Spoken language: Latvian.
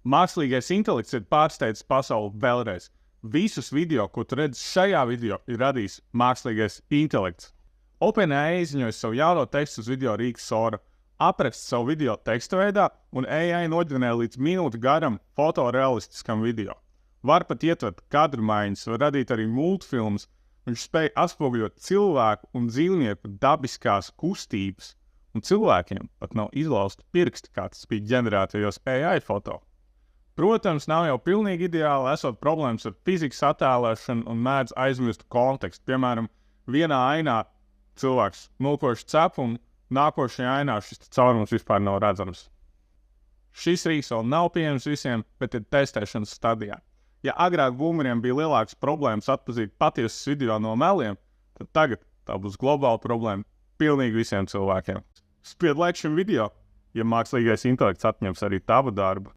Mākslīgais intelekts ir pārsteidzis pasauli vēlreiz. Visus video, ko tu redzi šajā video, ir radījis mākslīgais intelekts. OpenAI izziņoja savu jauno tekstu uz video rīku Sora, apraksta savu video teksta veidā, un AI noģenerē līdz minūti garam fotorealistiskam video. Var pat ietvert kadru maiņas, var radīt arī multfilmas. Viņš spēj atspoguļot cilvēku un dzīvnieku dabiskās kustības, un cilvēkiem pat nav izlausti pirksti, kā tas bija ģenerētajos AI foto. Protams, nav jau pilnīgi ideāli, esot problēmas ar fizikas attēlēšanu un mēdz aizmirst kontekstu. Piemēram, vienā ainā cilvēks nulkoši cep, un nākošajā ainā šis caurums vispār nav redzams. Šis rīks vēl nav pieejams visiem, bet ir testēšanas stadijā. Ja agrāk boomeriem bija lielākas problēmas atpazīt patiesas video no meliem, tad tagad tā būs globāla problēma pilnīgi visiem cilvēkiem. Spied laiku šim video, ja mākslīgais intelekts atņems arī tavu darbu.